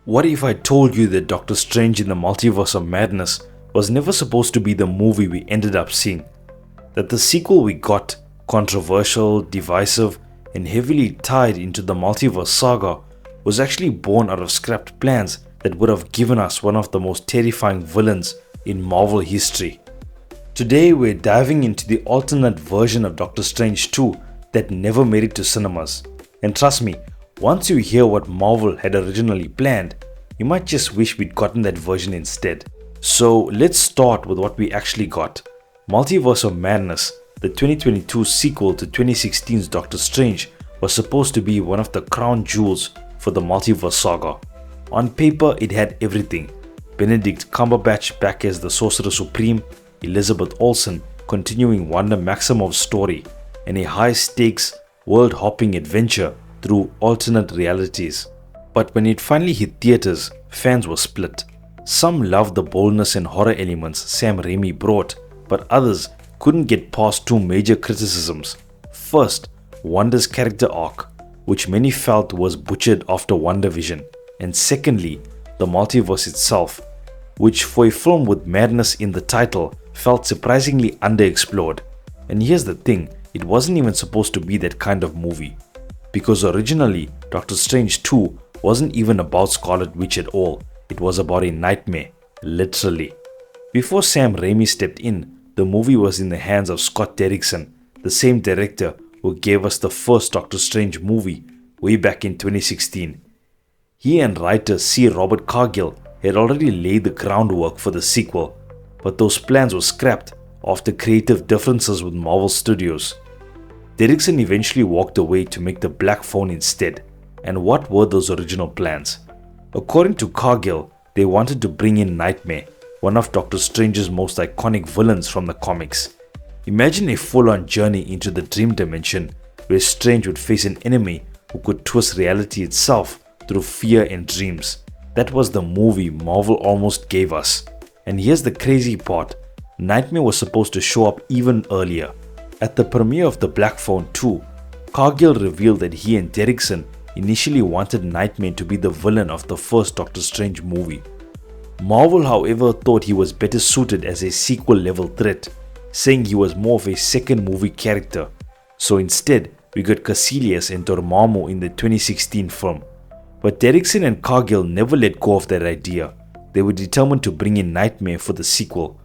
What if I told you that Doctor Strange in the Multiverse of Madness was never supposed to be the movie we ended up seeing? That the sequel we got, controversial, divisive, and heavily tied into the Multiverse Saga, was actually born out of scrapped plans that would have given us one of the most terrifying villains in Marvel history. Today we're diving into the alternate version of Doctor Strange 2 that never made it to cinemas. And trust me, once you hear what Marvel had originally planned, you might just wish we'd gotten that version instead. So let's start with what we actually got. Multiverse of Madness, the 2022 sequel to 2016's Doctor Strange, was supposed to be one of the crown jewels for the Multiverse Saga. On paper, it had everything. Benedict Cumberbatch back as the Sorcerer Supreme, Elizabeth Olsen continuing Wanda Maximoff's story, and a high-stakes, world-hopping adventure through alternate realities. But when it finally hit theaters, fans were split. Some loved the boldness and horror elements Sam Raimi brought, but others couldn't get past two major criticisms. First, Wanda's character arc, which many felt was butchered after WandaVision, and secondly, the multiverse itself, which for a film with madness in the title felt surprisingly underexplored. And here's the thing, it wasn't even supposed to be that kind of movie. Because originally, Doctor Strange 2 wasn't even about Scarlet Witch at all, it was about a nightmare, literally. Before Sam Raimi stepped in, the movie was in the hands of Scott Derrickson, the same director who gave us the first Doctor Strange movie way back in 2016. He and writer C. Robert Cargill had already laid the groundwork for the sequel, but those plans were scrapped after creative differences with Marvel Studios. Derrickson eventually walked away to make the Black Phone instead. And what were those original plans? According to Cargill, they wanted to bring in Nightmare, one of Doctor Strange's most iconic villains from the comics. Imagine a full-on journey into the dream dimension where Strange would face an enemy who could twist reality itself through fear and dreams. That was the movie Marvel almost gave us. And here's the crazy part, Nightmare was supposed to show up even earlier. At the premiere of The Black Phone 2, Cargill revealed that he and Derrickson initially wanted Nightmare to be the villain of the first Doctor Strange movie. Marvel, however, thought he was better suited as a sequel-level threat, saying he was more of a second movie character. So instead, we got Caecilius and Dormammu in the 2016 film. But Derrickson and Cargill never let go of that idea. They were determined to bring in Nightmare for the sequel.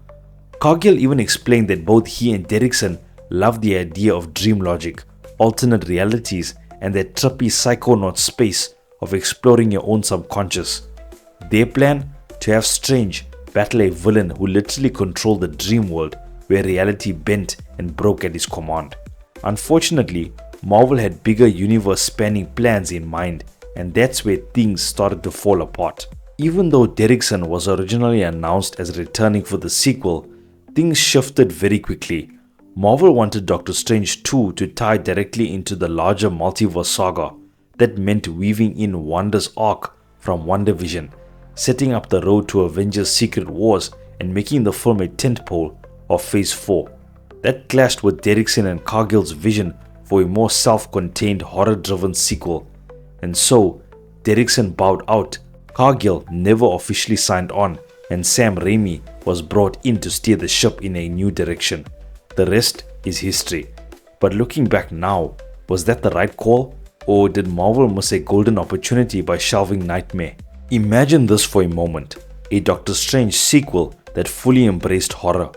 Cargill even explained that both he and Derrickson loved the idea of dream logic, alternate realities, and that trippy psychonaut space of exploring your own subconscious. Their plan? To have Strange battle a villain who literally controlled the dream world where reality bent and broke at his command. Unfortunately, Marvel had bigger universe-spanning plans in mind, and that's where things started to fall apart. Even though Derrickson was originally announced as returning for the sequel, things shifted very quickly. Marvel wanted Doctor Strange 2 to tie directly into the larger multiverse saga. That meant weaving in Wanda's arc from WandaVision, setting up the road to Avengers Secret Wars and making the film a tentpole of Phase 4. That clashed with Derrickson and Cargill's vision for a more self-contained horror-driven sequel. And so, Derrickson bowed out, Cargill never officially signed on, and Sam Raimi was brought in to steer the ship in a new direction. The rest is history. But looking back now, was that the right call? Or did Marvel miss a golden opportunity by shelving Nightmare? Imagine this for a moment, a Doctor Strange sequel that fully embraced horror.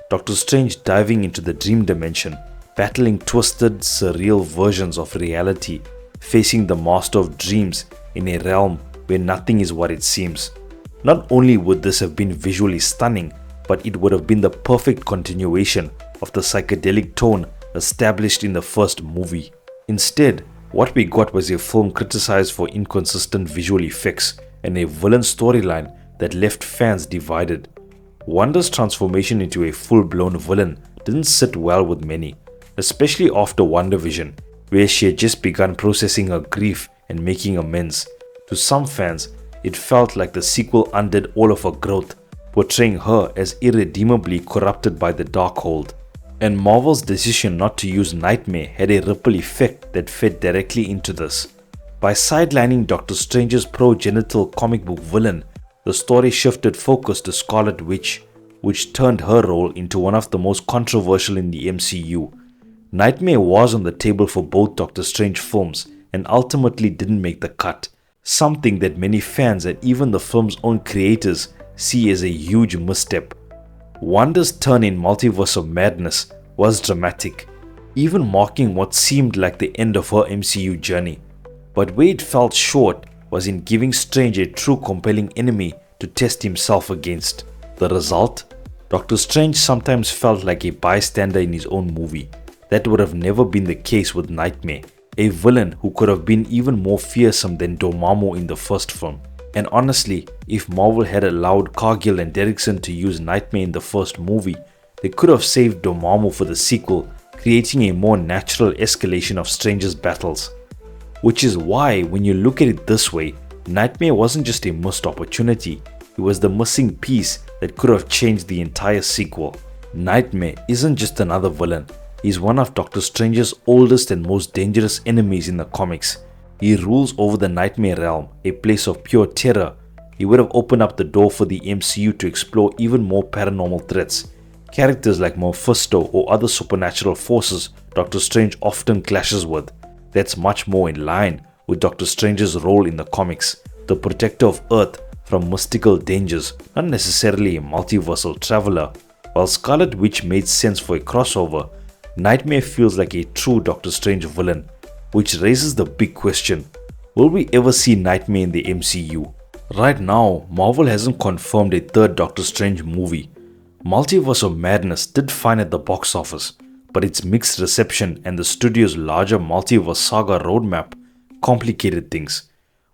Doctor Strange diving into the dream dimension, battling twisted, surreal versions of reality, facing the Master of Dreams in a realm where nothing is what it seems. Not only would this have been visually stunning, but it would have been the perfect continuation of the psychedelic tone established in the first movie. Instead, what we got was a film criticized for inconsistent visual effects and a villain storyline that left fans divided. Wanda's transformation into a full-blown villain didn't sit well with many, especially after WandaVision, where she had just begun processing her grief and making amends. To some fans, it felt like the sequel undid all of her growth, portraying her as irredeemably corrupted by the Darkhold. And Marvel's decision not to use Nightmare had a ripple effect that fed directly into this. By sidelining Doctor Strange's progenital comic book villain, the story shifted focus to Scarlet Witch, which turned her role into one of the most controversial in the MCU. Nightmare was on the table for both Doctor Strange films and ultimately didn't make the cut, something that many fans and even the film's own creators see as a huge misstep. Wanda's turn in Multiverse of Madness was dramatic, even marking what seemed like the end of her MCU journey. But where it fell short was in giving Strange a true compelling enemy to test himself against. The result? Doctor Strange sometimes felt like a bystander in his own movie. That would have never been the case with Nightmare, a villain who could have been even more fearsome than Dormammu in the first film. And honestly, if Marvel had allowed Cargill and Derrickson to use Nightmare in the first movie, they could have saved Dormammu for the sequel, creating a more natural escalation of Strange's battles. Which is why, when you look at it this way, Nightmare wasn't just a missed opportunity, it was the missing piece that could have changed the entire sequel. Nightmare isn't just another villain, he's one of Doctor Strange's oldest and most dangerous enemies in the comics. He rules over the Nightmare Realm, a place of pure terror. He would have opened up the door for the MCU to explore even more paranormal threats. Characters like Mephisto or other supernatural forces Doctor Strange often clashes with. That's much more in line with Doctor Strange's role in the comics, the protector of Earth from mystical dangers, not necessarily a multiversal traveler. While Scarlet Witch made sense for a crossover, Nightmare feels like a true Doctor Strange villain, which raises the big question, will we ever see Nightmare in the MCU? Right now, Marvel hasn't confirmed a third Doctor Strange movie. Multiverse of Madness did fine at the box office, but its mixed reception and the studio's larger Multiverse Saga roadmap complicated things.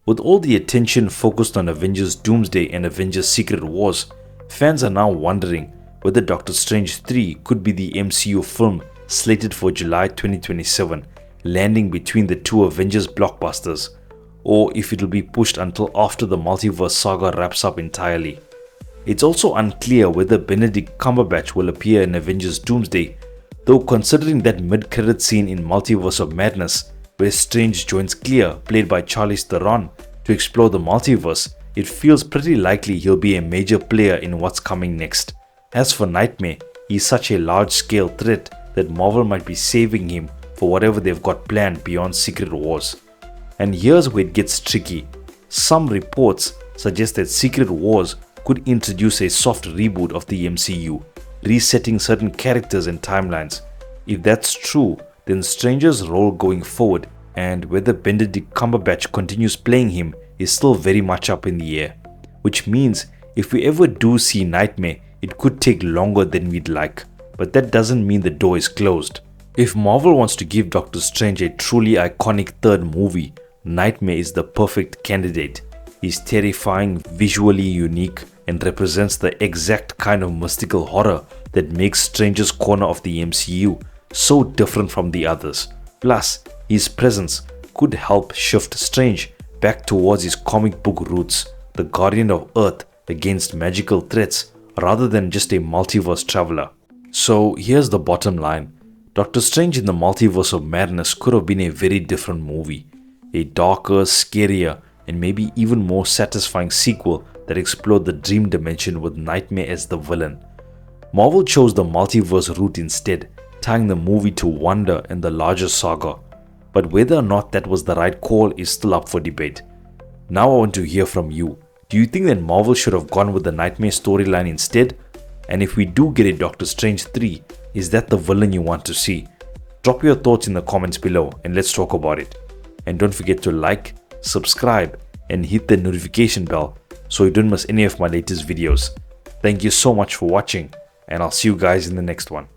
With all the attention focused on Avengers Doomsday and Avengers Secret Wars, fans are now wondering whether Doctor Strange 3 could be the MCU film slated for July 2027, landing between the two Avengers blockbusters, or if it'll be pushed until after the Multiverse Saga wraps up entirely. It's also unclear whether Benedict Cumberbatch will appear in Avengers Doomsday, though considering that mid-credit scene in Multiverse of Madness where Strange joins Clea, played by Charlize Theron, to explore the multiverse, it feels pretty likely he'll be a major player in what's coming next. As for Nightmare, he's such a large-scale threat that Marvel might be saving him for whatever they've got planned beyond Secret Wars. And here's where it gets tricky. Some reports suggest that Secret Wars could introduce a soft reboot of the MCU, resetting certain characters and timelines. If that's true, then Strange's role going forward and whether Benedict Cumberbatch continues playing him is still very much up in the air. Which means if we ever do see Nightmare, it could take longer than we'd like, but that doesn't mean the door is closed. If Marvel wants to give Doctor Strange a truly iconic third movie, Nightmare is the perfect candidate. He's terrifying, visually unique, and represents the exact kind of mystical horror that makes Strange's corner of the MCU so different from the others. Plus, his presence could help shift Strange back towards his comic book roots, the guardian of Earth against magical threats rather than just a multiverse traveler. So here's the bottom line. Doctor Strange in the Multiverse of Madness could have been a very different movie. A darker, scarier, and maybe even more satisfying sequel that explored the dream dimension with Nightmare as the villain. Marvel chose the multiverse route instead, tying the movie to Wanda and the larger saga. But whether or not that was the right call is still up for debate. Now I want to hear from you. Do you think that Marvel should have gone with the Nightmare storyline instead? And if we do get a Doctor Strange 3, is that the villain you want to see? Drop your thoughts in the comments below and let's talk about it. And don't forget to like, subscribe, and hit the notification bell so you don't miss any of my latest videos. Thank you so much for watching, and I'll see you guys in the next one.